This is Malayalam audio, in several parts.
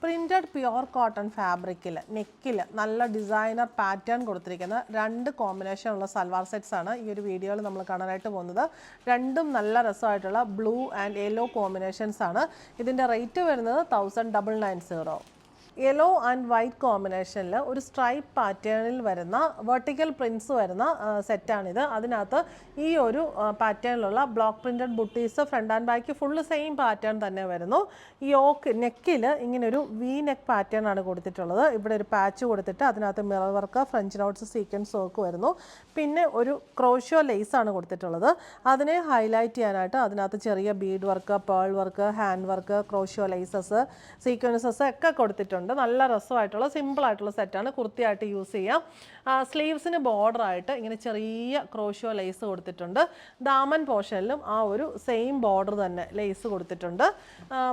പ്രിൻറ്റഡ് പ്യുവർ കോട്ടൺ ഫാബ്രിക്കിൽ നെക്കിൽ നല്ല ഡിസൈനർ പാറ്റേൺ കൊടുത്തിരിക്കുന്ന 2 കോമ്പിനേഷനുള്ള സൽവാർ സെറ്റ്സ് ആണ് ഈ ഒരു വീഡിയോയിൽ നമ്മൾ കാണാനായിട്ട് പോകുന്നത്. രണ്ടും നല്ല രസമായിട്ടുള്ള ബ്ലൂ ആൻഡ് യെല്ലോ കോമ്പിനേഷൻസ് ആണ്. ഇതിൻ്റെ റേറ്റ് വരുന്നത് 1990. യെല്ലോ ആൻഡ് വൈറ്റ് കോമ്പിനേഷനിൽ ഒരു സ്ട്രൈപ്പ് പാറ്റേണിൽ വരുന്ന വെർട്ടിക്കൽ പ്രിൻസ് വരുന്ന സെറ്റാണിത്. അതിനകത്ത് ഈ ഒരു പാറ്റേണിലുള്ള ബ്ലോക്ക് പ്രിൻറ്റഡ് ബുട്ടീസ് front and back full same pattern തന്നെ വരുന്നു. ഈ നെക്കിൽ ഇങ്ങനൊരു വി നെക്ക് പാറ്റേൺ ആണ് കൊടുത്തിട്ടുള്ളത്. ഇവിടെ ഒരു പാച്ച് കൊടുത്തിട്ട് അതിനകത്ത് mirror work, French notes, sequence work വരുന്നു. പിന്നെ ഒരു ക്രോഷ്യോ ലേസ് ആണ് കൊടുത്തിട്ടുള്ളത്. അതിനെ ഹൈലൈറ്റ് ചെയ്യാനായിട്ട് അതിനകത്ത് ചെറിയ Bede work, pearl work, hand work, crochet laces, sequences ഒക്കെ കൊടുത്തിട്ടുണ്ട്. നല്ല രസമായിട്ടുള്ള സിമ്പിളായിട്ടുള്ള സെറ്റാണ്. കുർത്തിയായിട്ട് യൂസ് ചെയ്യാം. സ്ലീവ്സിന് ബോർഡറായിട്ട് ഇങ്ങനെ ചെറിയ ക്രോഷ്യോ ലേസ് കൊടുത്തിട്ടുണ്ട്. ദാമൻ പോർഷനിലും ആ ഒരു സെയിം ബോർഡർ തന്നെ ലേസ് കൊടുത്തിട്ടുണ്ട്.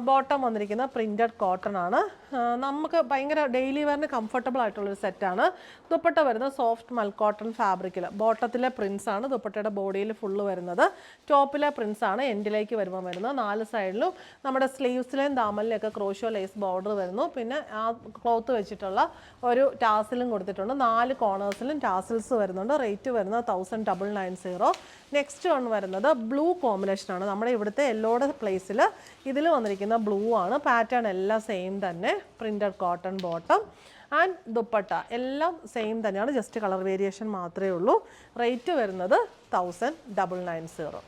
ബോട്ടം വന്നിരിക്കുന്ന പ്രിൻറ്റഡ് കോട്ടൺ ആണ്. നമുക്ക് ഭയങ്കര ഡെയിലി വെയറിന് കംഫർട്ടബിൾ ആയിട്ടുള്ളൊരു സെറ്റാണ്. ദുപ്പട്ട വരുന്നത് സോഫ്റ്റ് മൽ കോട്ടൺ ഫാബ്രിക്കിൽ. ബോട്ടത്തിലെ പ്രിൻസ് ആണ് ദുപ്പട്ടയുടെ ബോഡിയിൽ ഫുള്ള് വരുന്നത്. ടോപ്പിലെ പ്രിൻസ് ആണ് എൻഡിലേക്ക് വരുമ്പോൾ വരുന്നത്. 4 സൈഡിലും നമ്മുടെ സ്ലീവ്സിലെയും ദാമനിലെയൊക്കെ ക്രോഷ്യോ ലേസ് ബോർഡർ വരുന്നു. പിന്നെ ആ ക്ലോത്ത് വെച്ചിട്ടുള്ള ഒരു ടാസിലും കൊടുത്തിട്ടുണ്ട്. 4 കോർണേഴ്സിലും ടാസിൽസ് വരുന്നുണ്ട്. റേറ്റ് വരുന്നത് 1990. നെക്സ്റ്റ് വൺ വരുന്നത് ബ്ലൂ കോമ്പിനേഷനാണ്. നമ്മുടെ ഇവിടുത്തെ യെല്ലോയുടെ പ്ലേസിൽ ഇതിൽ വന്നിരിക്കുന്ന ബ്ലൂ ആണ്. പാറ്റേൺ എല്ലാം സെയിം തന്നെ. Printed cotton bottom and dupatta എല്ലാം സെയിം തന്നെയാണ്. ജസ്റ്റ് കളർ വേരിയേഷൻ മാത്രമേ ഉള്ളൂ. റേറ്റ് വരുന്നത് 1990.